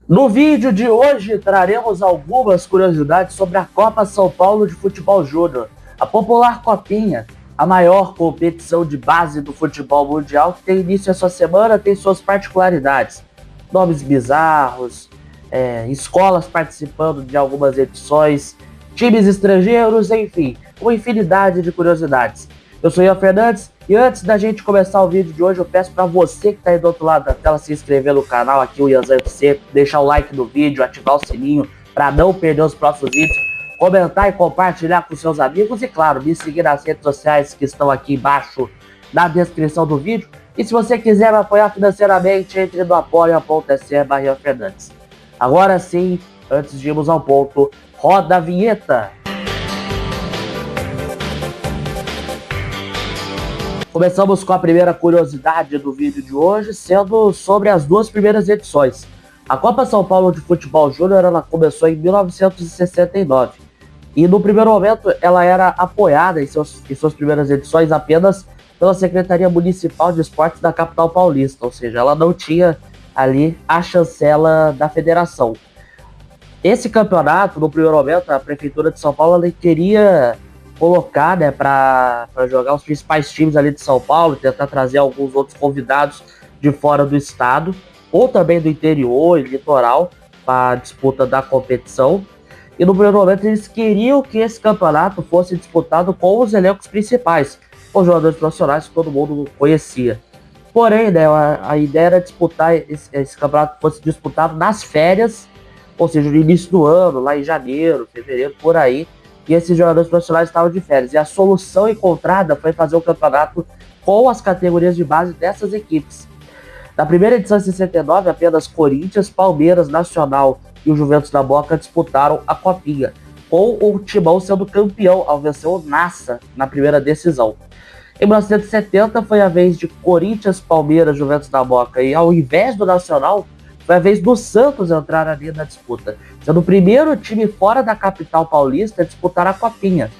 No vídeo de hoje traremos algumas curiosidades sobre a Copa São Paulo de Futebol Júnior, a popular Copinha, a maior competição de base do futebol mundial que tem início essa semana, tem suas particularidades, nomes bizarros, escolas participando de algumas edições, times estrangeiros, enfim, uma infinidade de curiosidades. Eu sou Ian Fernandes e antes da gente começar o vídeo de hoje, eu peço para você que está aí do outro lado da tela se inscrever no canal, aqui o Ianzão FC, deixar o like no vídeo, ativar o sininho para não perder os próximos vídeos, comentar e compartilhar com seus amigos e, claro, me seguir nas redes sociais que estão aqui embaixo na descrição do vídeo. E se você quiser me apoiar financeiramente, entre no apoia.se/Fernandes. Agora sim, antes de irmos ao ponto, roda a vinheta! Começamos com a primeira curiosidade do vídeo de hoje, sendo sobre as duas primeiras edições. A Copa São Paulo de Futebol Júnior ela começou em 1969 e no primeiro momento ela era apoiada em suas primeiras edições apenas pela Secretaria Municipal de Esportes da capital paulista, ou seja, ela não tinha ali a chancela da federação. Esse campeonato, no primeiro momento, a Prefeitura de São Paulo ela queria colocar, né, para jogar os principais times ali de São Paulo, tentar trazer alguns outros convidados de fora do estado, ou também do interior e litoral, para a disputa da competição. E no primeiro momento eles queriam que esse campeonato fosse disputado com os elencos principais, os jogadores profissionais que todo mundo conhecia. Porém, né, a ideia era disputar esse campeonato fosse disputado nas férias, ou seja, no início do ano, lá em janeiro, fevereiro, por aí, e esses jogadores profissionais estavam de férias. E a solução encontrada foi fazer o campeonato com as categorias de base dessas equipes. Na primeira edição de 69, apenas Corinthians, Palmeiras, Nacional e o Juventus da Moca disputaram a Copinha, com o Timão sendo campeão ao vencer o Nassa na primeira decisão. Em 1970 foi a vez de Corinthians, Palmeiras, Juventus da Moca, e ao invés do Nacional, foi a vez do Santos entrar ali na disputa, sendo o primeiro time fora da capital paulista a disputar a Copinha.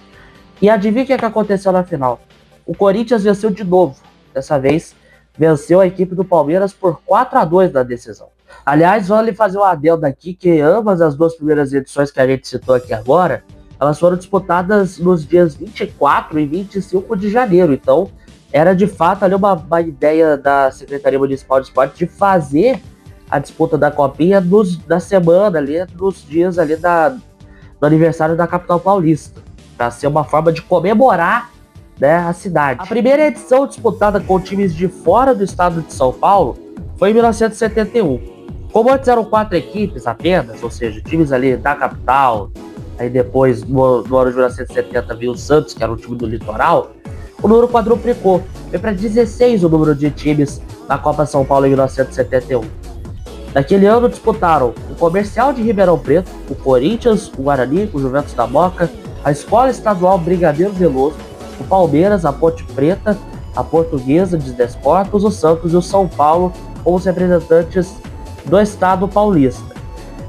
E adivinha o que aconteceu na final? O Corinthians venceu de novo. Dessa vez, venceu a equipe do Palmeiras por 4-2 na decisão. Aliás, vale fazer um adendo aqui que ambas as duas primeiras edições que a gente citou aqui agora, elas foram disputadas nos dias 24 e 25 de janeiro. Então, era de fato ali uma ideia da Secretaria Municipal de Esporte de fazer a disputa da Copinha da semana ali, nos dias ali do aniversário da capital paulista, para ser uma forma de comemorar, né, a cidade. A primeira edição disputada com times de fora do estado de São Paulo foi em 1971. Como antes eram 4 equipes apenas, ou seja, times ali da capital, aí depois no ano de 1970 veio o Santos, que era um time do litoral, o número quadruplicou, foi para 16 o número de times na Copa São Paulo em 1971. Naquele ano disputaram o Comercial de Ribeirão Preto, o Corinthians, o Guarani, o Juventus da Moca, a Escola Estadual Brigadeiro Veloso, o Palmeiras, a Ponte Preta, a Portuguesa de Desportos, o Santos e o São Paulo como os representantes do estado paulista.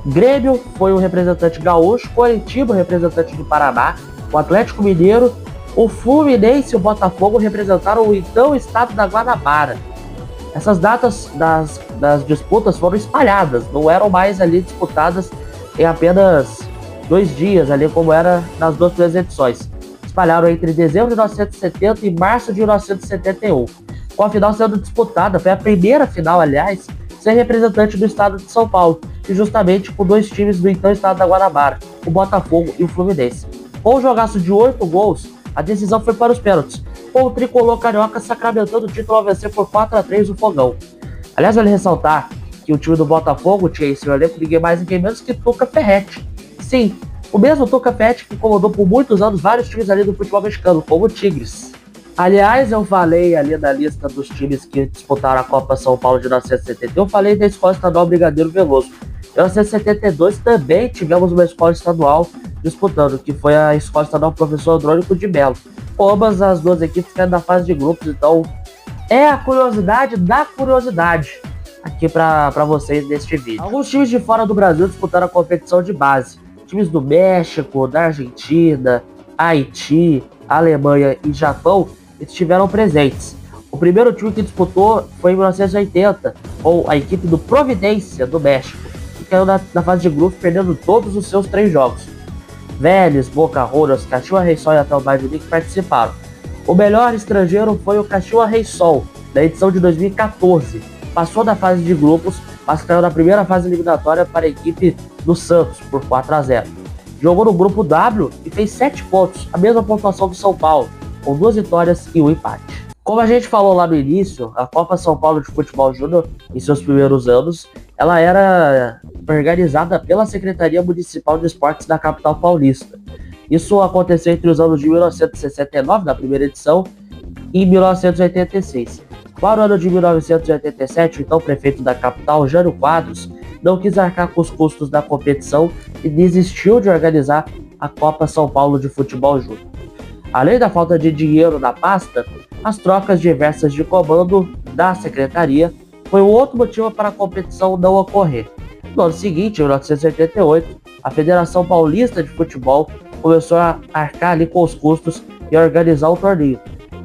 Grêmio foi o representante gaúcho, Coritiba o representante do Paraná, o Atlético Mineiro, o Fluminense e o Botafogo representaram o então estado da Guanabara. Essas datas das disputas foram espalhadas, não eram mais ali disputadas em apenas 2 dias, ali como era nas duas primeiras edições. Espalharam entre dezembro de 1970 e março de 1971, com a final sendo disputada, foi a primeira final, aliás, sem representante do estado de São Paulo, e justamente com 2 times do então estado da Guanabara, o Botafogo e o Fluminense. Com um jogaço de 8 gols, a decisão foi para os pênaltis, com o tricolor carioca sacramentando o título ao vencer por 4-3 o Fogão. Aliás, vale ressaltar que o time do Botafogo tinha em seu elenco ninguém mais ninguém menos que Tuca Ferretti. Sim, o mesmo Tuca Ferretti que comandou por muitos anos vários times ali do futebol mexicano, como o Tigres. Aliás, eu falei ali na lista dos times que disputaram a Copa São Paulo de 1970, eu falei da Escola Estadual Brigadeiro Veloso. Em 1972 também tivemos uma escola estadual disputando, que foi a Escola Estadual Professor Andrônico de Melo. Ambas as duas equipes ficaram na fase de grupos, então é a curiosidade da curiosidade aqui para vocês neste vídeo. Alguns times de fora do Brasil disputaram a competição de base. Times do México, da Argentina, Haiti, Alemanha e Japão estiveram presentes. O primeiro time que disputou foi em 1980, com a equipe do Providência, do México, caiu na fase de grupos, perdendo todos os seus 3 jogos. Vélez, Boca Juniors, Caxias Reysol e até o Bayern de Munique participaram. O melhor estrangeiro foi o Caxias Reysol, da edição de 2014. Passou da fase de grupos, mas caiu na primeira fase eliminatória para a equipe do Santos, por 4-0. Jogou no grupo W e fez 7 pontos, a mesma pontuação do São Paulo, com 2 vitórias e 1 empate. Como a gente falou lá no início, a Copa São Paulo de Futebol Júnior, em seus primeiros anos, ela era organizada pela Secretaria Municipal de Esportes da capital paulista. Isso aconteceu entre os anos de 1969, na primeira edição, e 1986. Para o ano de 1987, o então prefeito da capital, Jânio Quadros, não quis arcar com os custos da competição e desistiu de organizar a Copa São Paulo de Futebol Júnior. Além da falta de dinheiro na pasta, as trocas diversas de comando da secretaria foi um outro motivo para a competição não ocorrer. No ano seguinte, em 1988, a Federação Paulista de Futebol começou a arcar ali com os custos e organizar o torneio.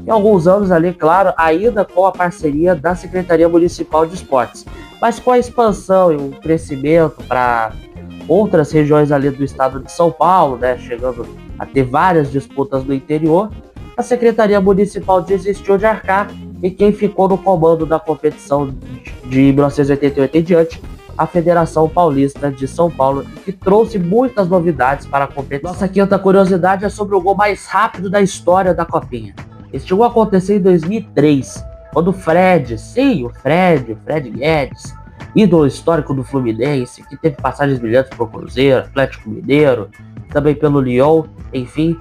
Em alguns anos ali, claro, ainda com a parceria da Secretaria Municipal de Esportes, mas com a expansão e o crescimento para outras regiões ali do estado de São Paulo, né, chegando a ter várias disputas no interior, a Secretaria Municipal desistiu de arcar e quem ficou no comando da competição de 1988 em diante, a Federação Paulista de São Paulo, que trouxe muitas novidades para a competição. Nossa quinta curiosidade é sobre o gol mais rápido da história da Copinha. Este chegou a acontecer em 2003, quando o Fred Guedes, ídolo histórico do Fluminense, que teve passagens brilhantes por Cruzeiro, Atlético Mineiro, também pelo Lyon, enfim,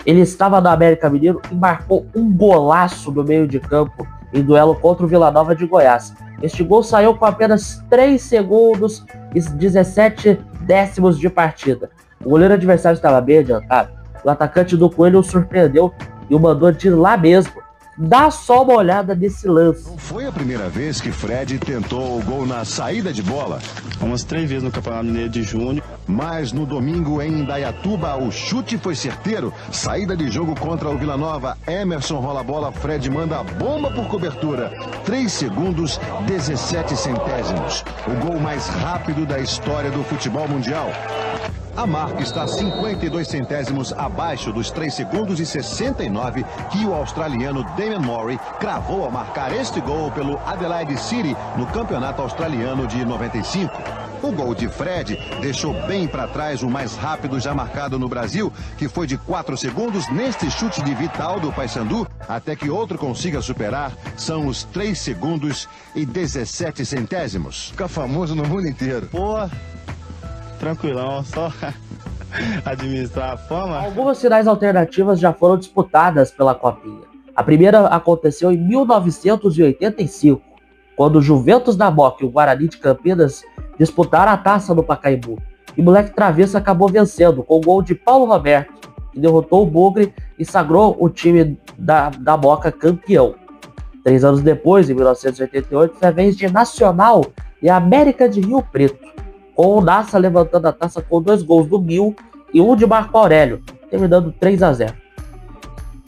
ele estava no América Mineiro e marcou um golaço no meio de campo em duelo contra o Vila Nova de Goiás. Este gol saiu com apenas 3 segundos e 17 décimos de partida. O goleiro adversário estava bem adiantado, o atacante do Coelho o surpreendeu e o mandou de lá mesmo. Dá só uma olhada nesse lance. Não foi a primeira vez que Fred tentou o gol na saída de bola. Umas 3 vezes no Campeonato Mineiro de Junho. Mas no domingo em Indaiatuba, o chute foi certeiro. Saída de jogo contra o Vila Nova. Emerson rola a bola, Fred manda a bomba por cobertura. 3 segundos, 17 centésimos. O gol mais rápido da história do futebol mundial. A marca está 52 centésimos abaixo dos 3 segundos e 69 que o australiano Damian Morey cravou ao marcar este gol pelo Adelaide City no Campeonato Australiano de 95. O gol de Fred deixou bem para trás o mais rápido já marcado no Brasil, que foi de 4 segundos neste chute de Vital do Paysandu, até que outro consiga superar, são os 3 segundos e 17 centésimos. Fica famoso no mundo inteiro. Pô, tranquilão, só administrar a fama. Algumas finais alternativas já foram disputadas pela Copinha. A primeira aconteceu em 1985, quando o Juventus da Moca e o Guarani de Campinas disputaram a taça no Pacaembu. E o moleque travesso acabou vencendo com o gol de Paulo Roberto, que derrotou o Bugre e sagrou o time da Moca campeão. 3 anos depois, em 1988, foi a vez de Nacional e América de Rio Preto, com o Nassa levantando a taça com 2 gols do Mil e 1 de Marco Aurélio, terminando 3-0.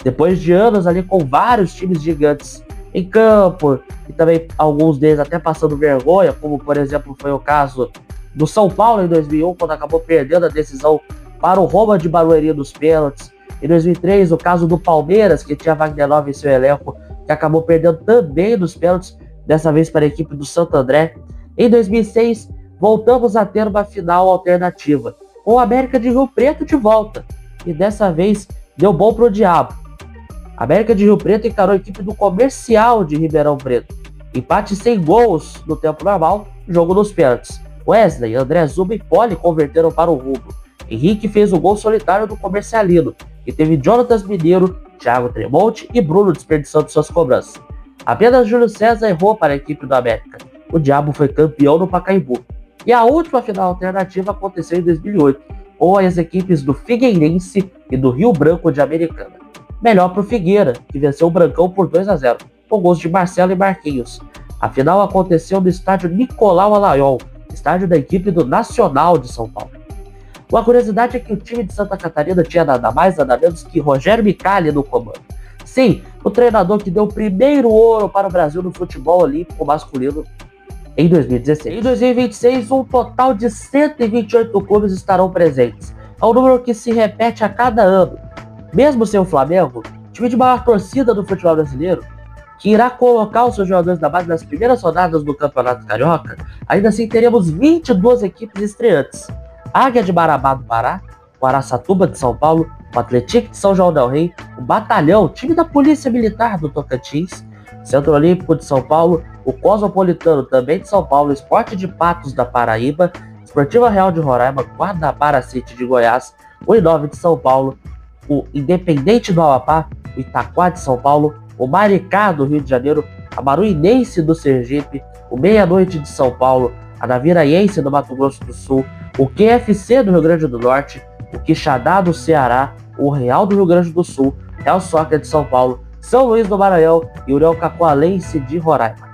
Depois de anos ali com vários times gigantes em campo, e também alguns deles até passando vergonha, como por exemplo foi o caso do São Paulo em 2001, quando acabou perdendo a decisão para o Roma de Barueri nos pênaltis. Em 2003, o caso do Palmeiras, que tinha Wagner Love em seu elenco, que acabou perdendo também nos pênaltis, dessa vez para a equipe do Santo André. Em 2006, voltamos a ter uma final alternativa, com o América de Rio Preto de volta, e dessa vez deu bom pro diabo. A América de Rio Preto encarou a equipe do Comercial de Ribeirão Preto. Empate sem gols no tempo normal, jogo nos pênaltis. Wesley, André Zuba e Poli converteram para o rubro. Henrique fez o gol solitário do Comercialino, e teve Jonatas Mineiro, Thiago Tremonte e Bruno desperdiçando suas cobranças. Apenas Júlio César errou para a equipe do América. O Diabo foi campeão no Pacaembu. E a última final alternativa aconteceu em 2008, com as equipes do Figueirense e do Rio Branco de Americana. Melhor para o Figueira, que venceu o Brancão por 2-0, com gols de Marcelo e Marquinhos. A final aconteceu no estádio Nicolau Alaiol, estádio da equipe do Nacional de São Paulo. Uma curiosidade é que o time de Santa Catarina tinha nada mais nada menos que Rogério Micali no comando. Sim, o treinador que deu o primeiro ouro para o Brasil no futebol olímpico masculino em 2016. Em 2026, um total de 128 clubes estarão presentes. É um número que se repete a cada ano. Mesmo sem o Flamengo, time de maior torcida do futebol brasileiro, que irá colocar os seus jogadores da base nas primeiras rodadas do Campeonato Carioca, ainda assim teremos 22 equipes estreantes. Águia de Marabá do Pará, o Araçatuba de São Paulo, o Atlético de São João del Rei, o Batalhão, time da Polícia Militar do Tocantins, Centro Olímpico de São Paulo, o Cosmopolitano também de São Paulo, Sport de Patos da Paraíba, Esportiva Real de Roraima, Guarabara City de Goiás, o I9 de São Paulo, o Independente do Amapá, o Itaquá de São Paulo, o Maricá do Rio de Janeiro, a Maruinense do Sergipe, o Meia-Noite de São Paulo, a Naviraense do Mato Grosso do Sul, o QFC do Rio Grande do Norte, o Quixadá do Ceará, o Real do Rio Grande do Sul, Real Soccer de São Paulo, São Luís do Maranhão e o União Cacoalense de Roraima.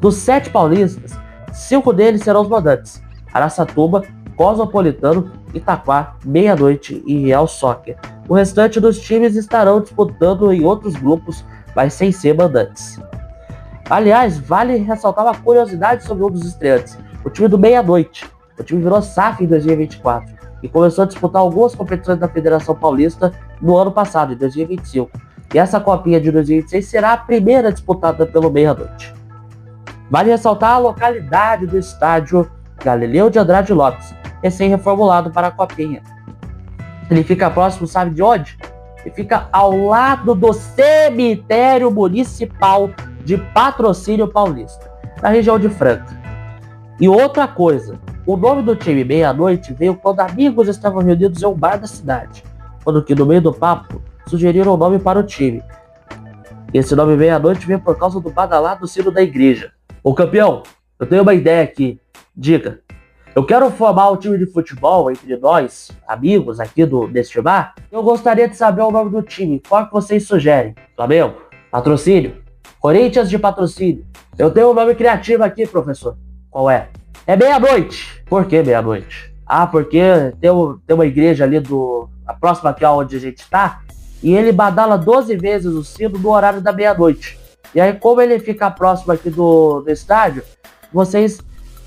Dos 7 paulistas, 5 deles serão os mandantes: Araçatuba, Cosmopolitano, Itaquá, Meia-Noite e Real Soccer. O restante dos times estarão disputando em outros grupos, mas sem ser mandantes. Aliás, vale ressaltar uma curiosidade sobre um dos estreantes, o time do Meia-Noite. O time virou SAF em 2024 e começou a disputar algumas competições da Federação Paulista no ano passado, em 2025. E essa copinha de 2026 será a primeira disputada pelo Meia-Noite. Vale ressaltar a localidade do estádio Galileu de Andrade Lopes, recém-reformulado para a copinha. Ele fica próximo, sabe de onde? Ele fica ao lado do cemitério municipal de Patrocínio Paulista, na região de Franca. E outra coisa, o nome do time Meia-Noite veio quando amigos estavam reunidos em um bar da cidade, quando que no meio do papo sugeriram o nome para o time. Esse nome Meia-Noite veio por causa do badalado sino da igreja. Ô campeão, eu tenho uma ideia aqui, diga. Eu quero formar um time de futebol entre nós, amigos aqui deste bar. Eu gostaria de saber o nome do time. Qual que vocês sugerem? Flamengo? Patrocínio? Corinthians de Patrocínio? Eu tenho um nome criativo aqui, professor. Qual é? É Meia-Noite. Por que Meia-Noite? Ah, porque tem uma igreja ali a próxima aqui onde a gente tá, e ele badala 12 vezes o sino no horário da meia-noite. E aí, como ele fica próximo aqui do estádio, vocês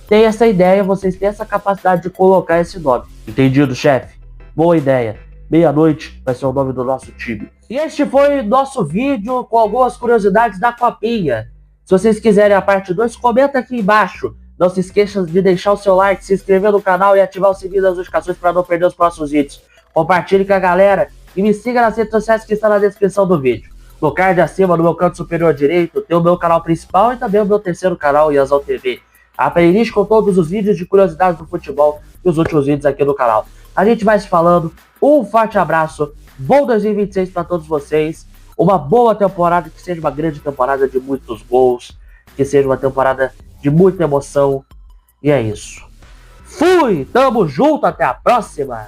têm essa ideia, vocês têm essa capacidade de colocar esse nome. Entendido, chefe? Boa ideia. Meia-Noite vai ser o nome do nosso time. E este foi nosso vídeo com algumas curiosidades da copinha. Se vocês quiserem a parte 2, comenta aqui embaixo. Não se esqueça de deixar o seu like, se inscrever no canal e ativar o sininho das notificações para não perder os próximos vídeos. Compartilhe com a galera e me siga nas redes sociais que estão na descrição do vídeo. No card acima, no meu canto superior direito, tem o meu canal principal e também o meu terceiro canal, Ianzão TV. A playlist com todos os vídeos de curiosidades do futebol e os últimos vídeos aqui no canal. A gente vai se falando. Um forte abraço. Bom 2026 para todos vocês. Uma boa temporada, que seja uma grande temporada de muitos gols. Que seja uma temporada de muita emoção. E é isso. Fui! Tamo junto, até a próxima!